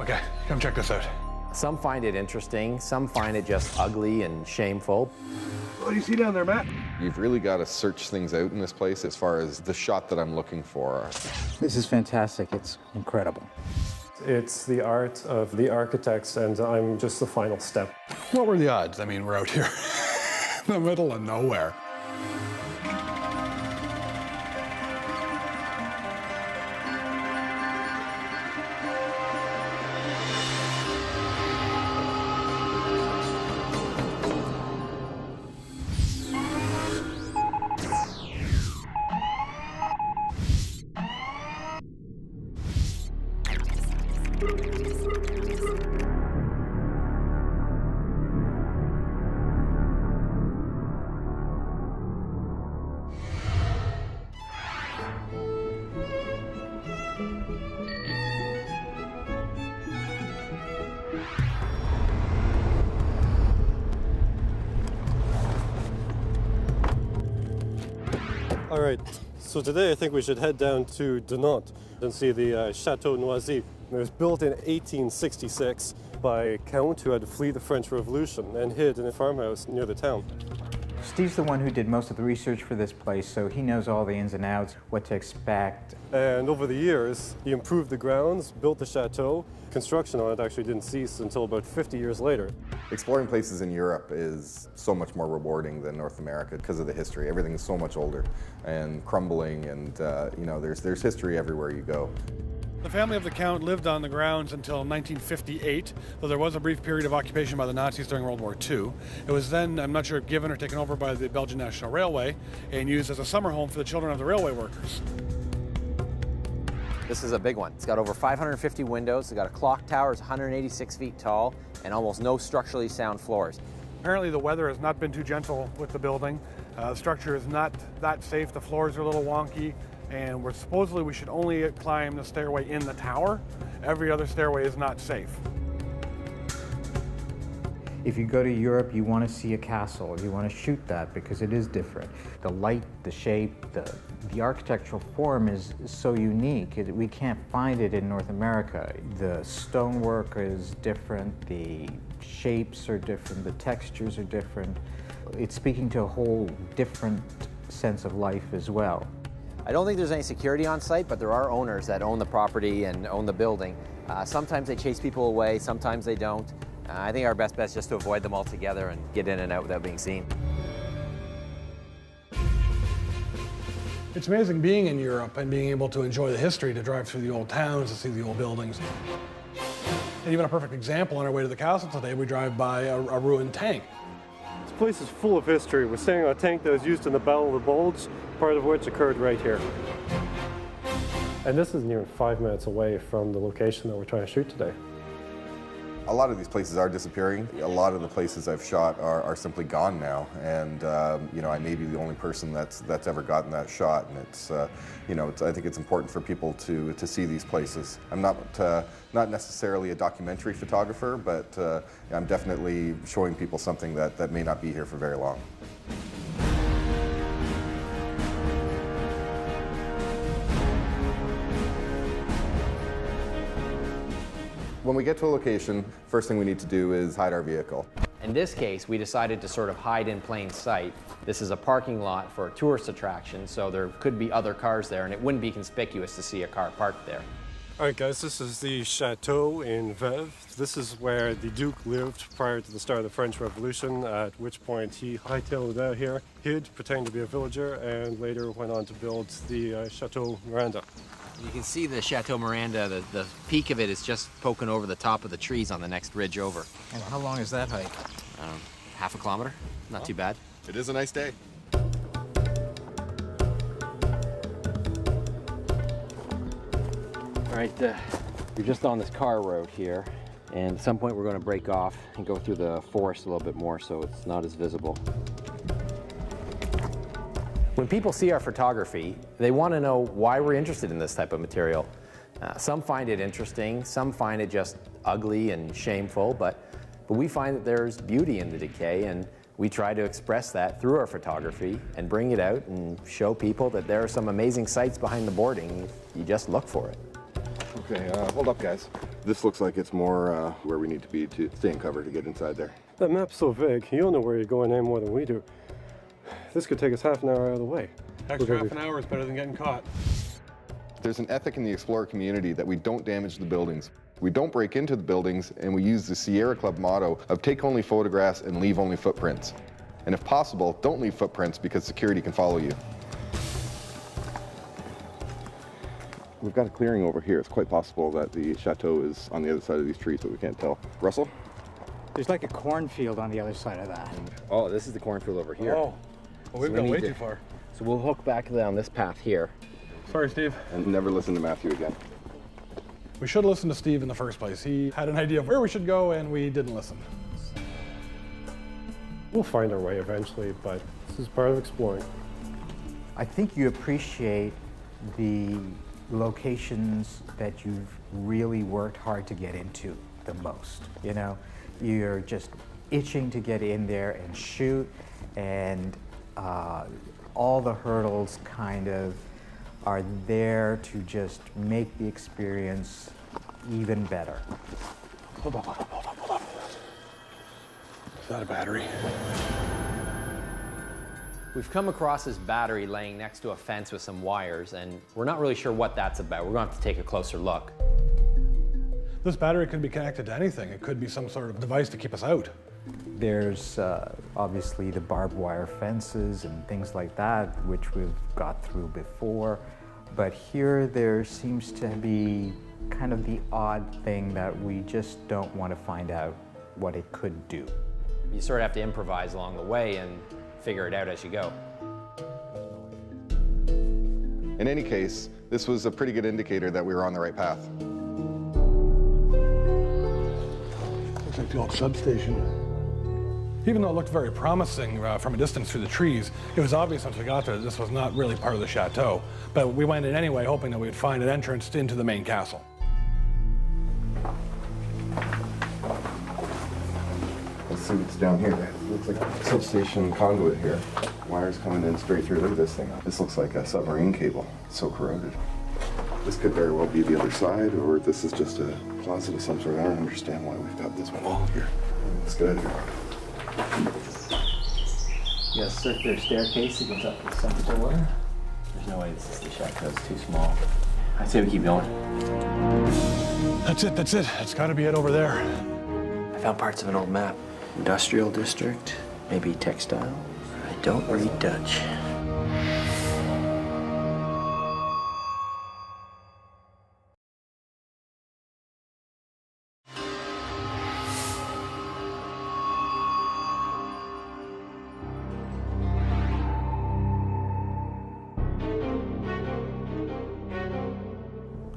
Okay, come check this out. Some find it interesting, some find it just ugly and shameful. What do you see down there, Matt? You've really got to search things out in this place as far as the shot that I'm looking for. This is fantastic. It's incredible. It's the art of the architects, and I'm just the final step. What were the odds? I mean, we're out here in the middle of nowhere. All right, so today I think we should head down to Nantes and see the Château de Noisy. It was built in 1866 by a count who had to flee the French Revolution and hid in a farmhouse near the town. Steve's the one who did most of the research for this place, so he knows all the ins and outs, what to expect. And over the years, he improved the grounds, built the chateau. Construction on it actually didn't cease until about 50 years later. Exploring places in Europe is so much more rewarding than North America because of the history. Everything's so much older and crumbling, and you know, there's history everywhere you go. The family of the Count lived on the grounds until 1958, though there was a brief period of occupation by the Nazis during World War II. It was then, I'm not sure, given or taken over by the Belgian National Railway and used as a summer home for the children of the railway workers. This is a big one. It's got over 550 windows, it's got a clock tower, it's 186 feet tall, and almost no structurally sound floors. Apparently the weather has not been too gentle with the building. The structure is not that safe, the floors are a little wonky, and supposedly we should only climb the stairway in the tower. Every other stairway is not safe. If you go to Europe, you want to see a castle. You want to shoot that because it is different. The light, the shape, the architectural form is so unique. We can't find it in North America. The stonework is different, the shapes are different, the textures are different. It's speaking to a whole different sense of life as well. I don't think there's any security on site, but there are owners that own the property and own the building. Sometimes they chase people away, sometimes they don't. I think our best bet is just to avoid them altogether and get in and out without being seen. It's amazing being in Europe and being able to enjoy the history, to drive through the old towns, to see the old buildings. And even a perfect example, on our way to the castle today, we drive by a ruined tank. This place is full of history. We're standing on a tank that was used in the Battle of the Bulge, part of which occurred right here. And this is near 5 minutes away from the location that we're trying to shoot today. A lot of these places are disappearing. A lot of the places I've shot are simply gone now, and you know, I may be the only person that's ever gotten that shot. And it's you know, I think it's important for people to see these places. I'm not necessarily a documentary photographer, but I'm definitely showing people something that may not be here for very long. When we get to a location, first thing we need to do is hide our vehicle. In this case, we decided to sort of hide in plain sight. This is a parking lot for a tourist attraction, so there could be other cars there, and it wouldn't be conspicuous to see a car parked there. All right, guys, this is the Chateau in Vevey. This is where the Duke lived prior to the start of the French Revolution, at which point he hightailed it out here, hid, pretending to be a villager, and later went on to build the Chateau Miranda. You can see the Chateau Miranda, the peak of it is just poking over the top of the trees on the next ridge over. And how long is that hike? Half a kilometer, not too bad. It is a nice day. All right, you're just on this car road here, and at some point we're going to break off and go through the forest a little bit more so it's not as visible. When people see our photography, they want to know why we're interested in this type of material. Some find it interesting, some find it just ugly and shameful, but we find that there's beauty in the decay, and we try to express that through our photography and bring it out and show people that there are some amazing sights behind the boarding. You just look for it. Okay, hold up, guys. This looks like it's more where we need to be to stay in cover to get inside there. That map's so vague, you don't know where you're going any more than we do. This could take us half an hour out of the way. Extra half an hour is better than getting caught. There's an ethic in the explorer community that we don't damage the buildings. We don't break into the buildings, and we use the Sierra Club motto of take only photographs and leave only footprints. And if possible, don't leave footprints because security can follow you. We've got a clearing over here. It's quite possible that the chateau is on the other side of these trees, but we can't tell. Russell? There's like a cornfield on the other side of that. Oh, this is the cornfield over here. Oh, well, we've gone way too far. So we'll hook back down this path here. Sorry, Steve. And never listen to Matthew again. We should listen to Steve in the first place. He had an idea of where we should go, and we didn't listen. We'll find our way eventually, but this is part of exploring. I think you appreciate the locations that you've really worked hard to get into the most. You know, you're just itching to get in there and shoot, and all the hurdles kind of are there to just make the experience even better. Hold up. Is that a battery? We've come across this battery laying next to a fence with some wires, and we're not really sure what that's about. We're going to have to take a closer look. This battery could be connected to anything. It could be some sort of device to keep us out. There's obviously the barbed wire fences and things like that, which we've got through before. But here there seems to be kind of the odd thing that we just don't want to find out what it could do. You sort of have to improvise along the way and figure it out as you go. In any case, this was a pretty good indicator that we were on the right path. Looks like the old substation. Even though it looked very promising from a distance through the trees, it was obvious once we got there that this was not really part of the chateau. But we went in anyway, hoping that we'd find an entrance into the main castle. Let's see what's down here. It looks like a substation conduit here. Wires coming in straight through. Look at this thing. This looks like a submarine cable. It's so corroded. This could very well be the other side, or this is just a closet of some sort. I don't understand why we've got this wall here. Let's get out of here. Yes, sir. There's a staircase that goes up to the second floor. There's no way this is the chateau. It's too small. I'd say we keep going. That's it. It's got to be it over there. I found parts of an old map. Industrial district, maybe textile. I don't read Dutch.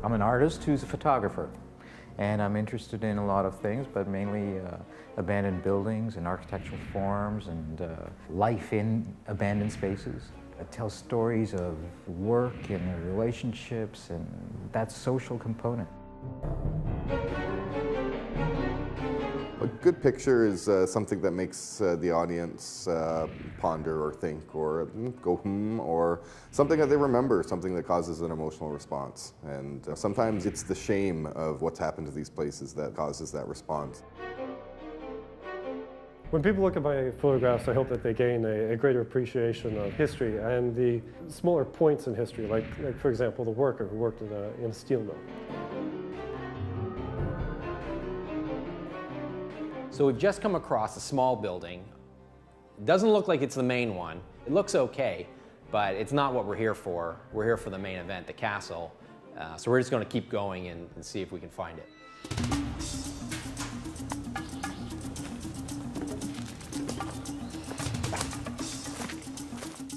I'm an artist who's a photographer, and I'm interested in a lot of things, but mainly abandoned buildings and architectural forms and life in abandoned spaces. It tells stories of work and relationships and that social component. A good picture is something that makes the audience ponder or think or go or something that they remember, something that causes an emotional response. And sometimes it's the shame of what's happened to these places that causes that response. When people look at my photographs, I hope that they gain a greater appreciation of history and the smaller points in history, like for example, the worker who worked in a steel mill. So we've just come across a small building. It doesn't look like it's the main one. It looks okay, but it's not what we're here for. We're here for the main event, the castle. So we're just going to keep going and see if we can find it.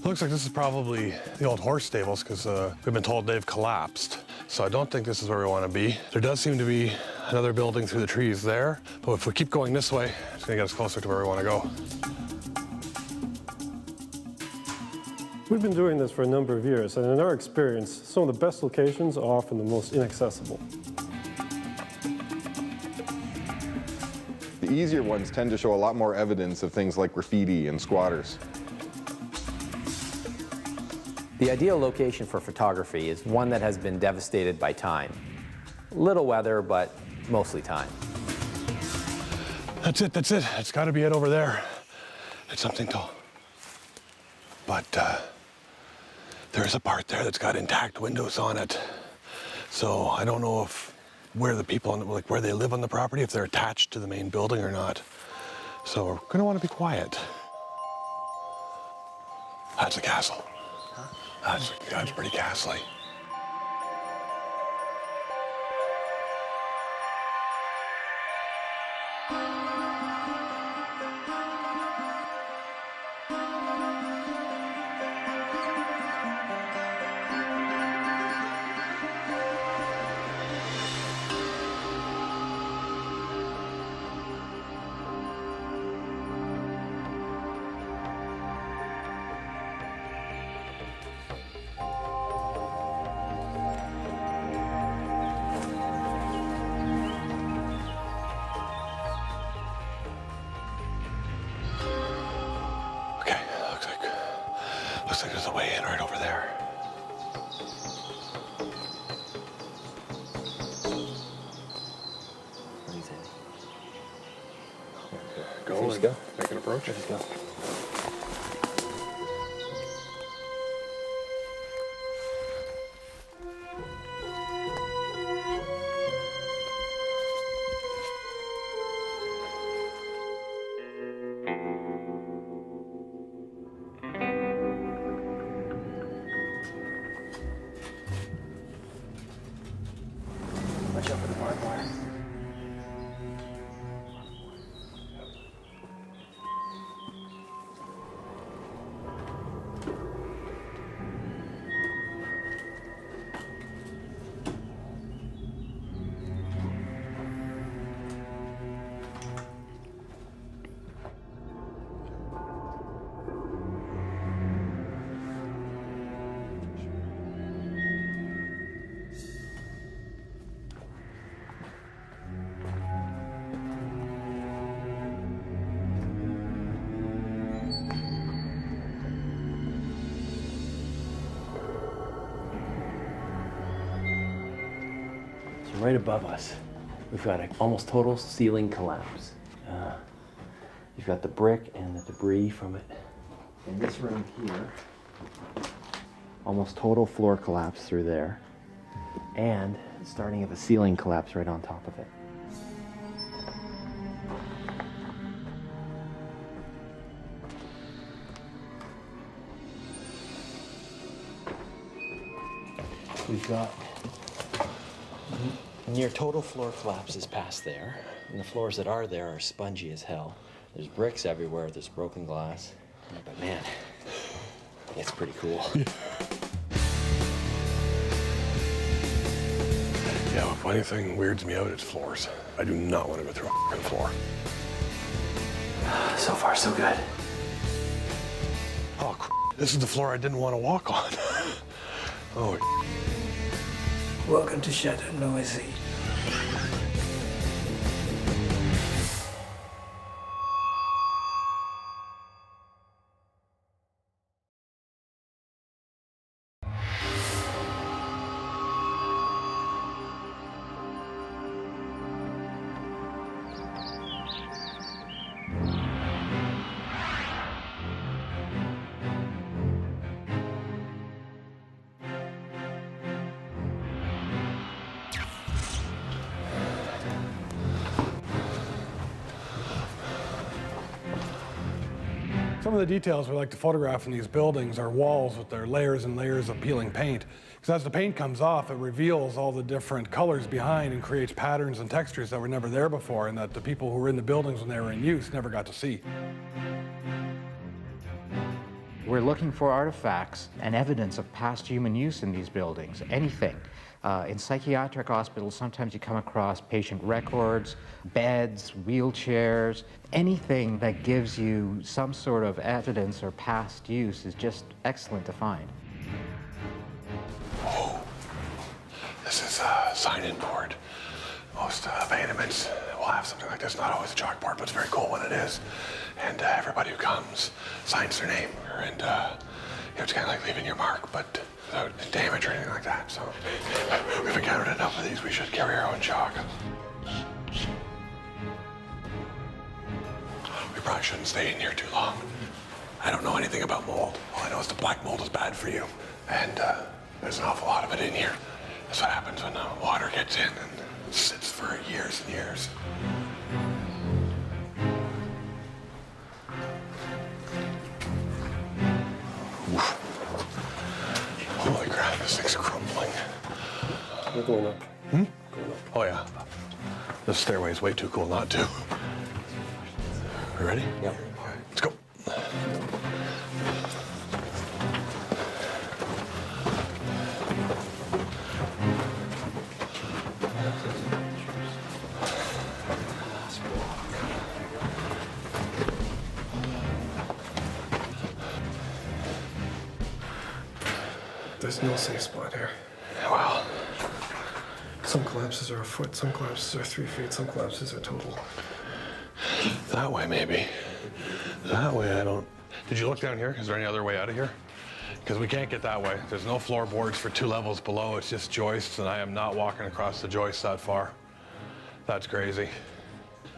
Looks like this is probably the old horse stables because we've been told they've collapsed. So I don't think this is where we want to be. There does seem to be another building through the trees there, but if we keep going this way, it's going to get us closer to where we want to go. We've been doing this for a number of years, and in our experience, some of the best locations are often the most inaccessible. The easier ones tend to show a lot more evidence of things like graffiti and squatters. The ideal location for photography is one that has been devastated by time. Little weather, but mostly time. That's it, that's it. It's gotta be it over there. It's something tall. But there's a part there that's got intact windows on it. So I don't know if where the people, like where they live on the property, if they're attached to the main building or not. So we're gonna wanna be quiet. That's a castle. Huh? That's pretty castly. Looks like there's a way in right over there. What do you think? Go. Let's go. Make an approach. Let's go. Watch out for the barbed wire. Right above us, we've got an almost total ceiling collapse. You've got the brick and the debris from it. In this room here, almost total floor collapse through there, and starting of a ceiling collapse right on top of it. We've got near total floor collapses past there, and the floors that are there are spongy as hell. There's bricks everywhere, there's broken glass, but man, it's pretty cool. Yeah, if anything weirds me out, it's floors. I do not want to go through a floor. So far, so good. Oh, this is the floor I didn't want to walk on. Oh. Welcome to Château de Noisy. Some of the details we like to photograph in these buildings are walls with their layers and layers of peeling paint. Because as the paint comes off, it reveals all the different colors behind and creates patterns and textures that were never there before and that the people who were in the buildings when they were in use never got to see. We're looking for artifacts and evidence of past human use in these buildings, anything. In psychiatric hospitals, sometimes you come across patient records, beds, wheelchairs. Anything that gives you some sort of evidence or past use is just excellent to find. Oh, this is a sign-in board. Most abandonments will have something like this. Not always a chalkboard, but it's very cool when it is. And everybody who comes signs their name. And It's kind of like leaving your mark, but without damage or anything like that. So we've encountered enough of these. We should carry our own chalk. We probably shouldn't stay in here too long. I don't know anything about mold. All I know is the black mold is bad for you. And there's an awful lot of it in here. That's what happens when the water gets in and sits for years and years. Holy crap, this thing's crumbling. We're going up. Hmm? Oh yeah. This stairway is way too cool not to. You ready? Yep. Let's go. There's no safe spot here. Well, Some collapses are a foot, some collapses are 3 feet, some collapses are total. that way maybe. That way I don't. Did you look down here? Is there any other way out of here? Because we can't get that way. There's no floorboards for 2 levels below. It's just joists, and I am not walking across the joists that far. That's crazy.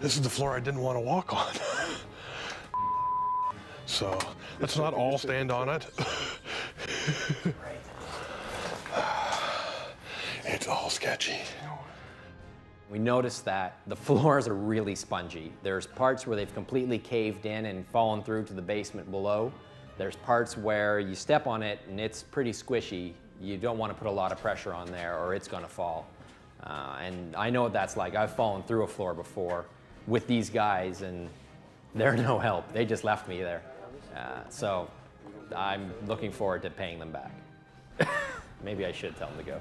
This is the floor I didn't want to walk on. So let's not all stand on it. It's all sketchy. We noticed that the floors are really spongy. There's parts where they've completely caved in and fallen through to the basement below. There's parts where you step on it and it's pretty squishy. You don't want to put a lot of pressure on there or it's going to fall. And I know what that's like. I've fallen through a floor before with these guys and they're no help. They just left me there. So I'm looking forward to paying them back. Maybe I should tell them to go.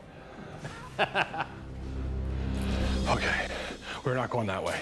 Okay, we're not going that way.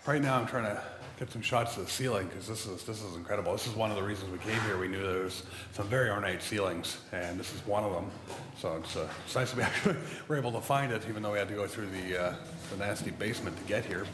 Right now I'm trying to get some shots of the ceiling because this is incredible. This is one of the reasons we came here. We knew there was some very ornate ceilings and this is one of them. So it's nice that we actually were able to find it even though we had to go through the nasty basement to get here.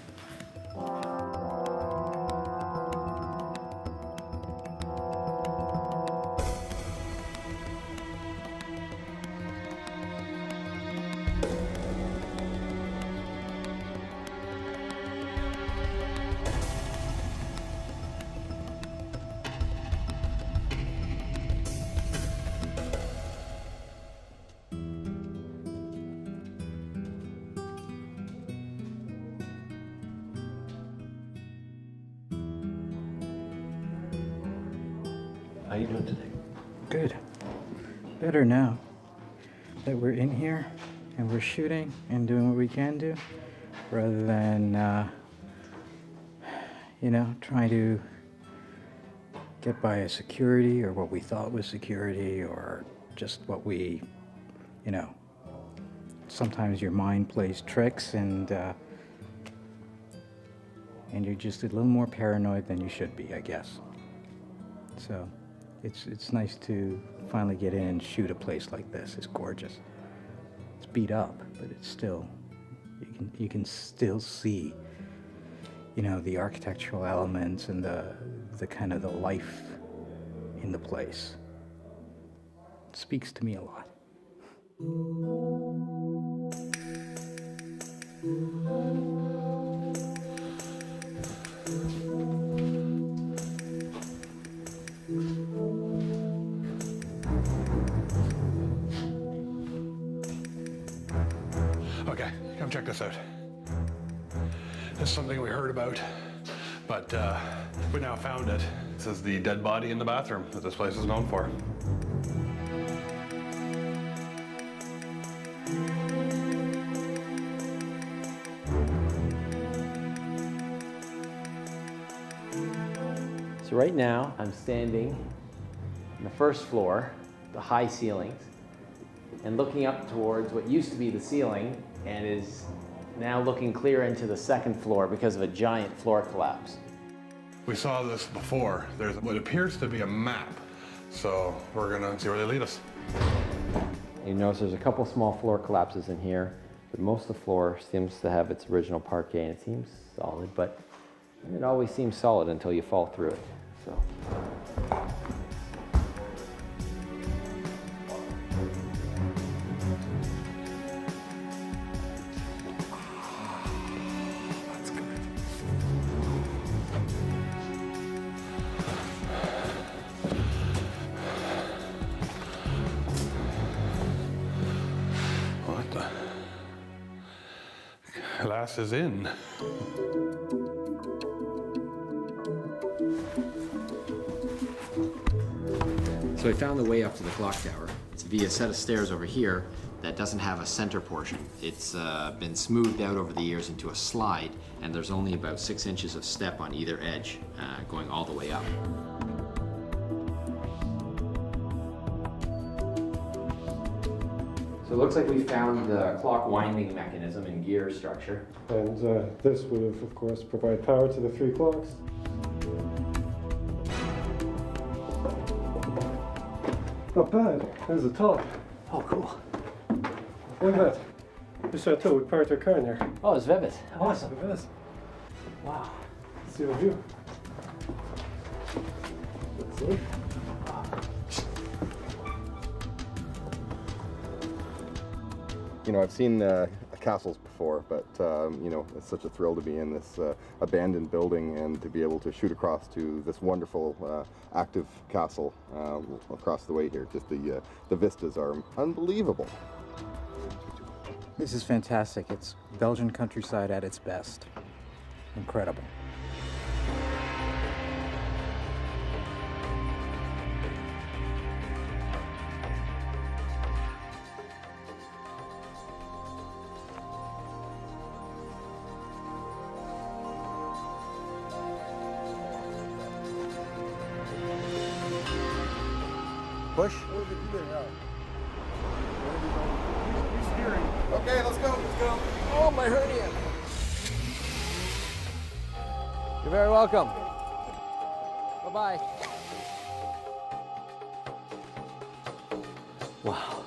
How you doing today? Good. Better now that we're in here and we're shooting and doing what we can do, rather than, trying to get by as security or what we thought was security or just what we, sometimes your mind plays tricks and and you're just a little more paranoid than you should be, I guess. So it's nice to finally get in and shoot a place like this. It's gorgeous. It's beat up, but it's still, you can still see, you know, the architectural elements and the kind of the life in the place. It speaks to me a lot. Okay, come check this out. This is something we heard about, but we now found it. This is the dead body in the bathroom that this place is known for. So right now, I'm standing on the first floor, the high ceilings, and looking up towards what used to be the ceiling and is now looking clear into the second floor because of a giant floor collapse. We saw this before. There's what appears to be a map, so we're gonna see where they lead us. You notice there's a couple small floor collapses in here, but most of the floor seems to have its original parquet, and it seems solid, but it always seems solid until you fall through it. So. That's good. What the? Glass is in. So I found the way up to the clock tower. It's via a set of stairs over here that doesn't have a center portion. It's been smoothed out over the years into a slide, and there's only about 6 inches of step on either edge going all the way up. So it looks like we found the clock winding mechanism and gear structure. And this would have, of course, provide power to the 3 clocks. Not bad. There's the top. Oh, cool. Look at that. The chateau, we parked our car in there. Oh, it's vivid. Awesome. Look at this. Wow. Let's see the view. Let's see. You know, I've seen castles before, but you know, it's such a thrill to be in this abandoned building and to be able to shoot across to this wonderful active castle across the way here. Just the vistas are unbelievable. This is fantastic. It's Belgian countryside at its best. Incredible. Push. Okay, let's go. Let's go. Oh, my hernia! You're very welcome. Bye-bye. Wow.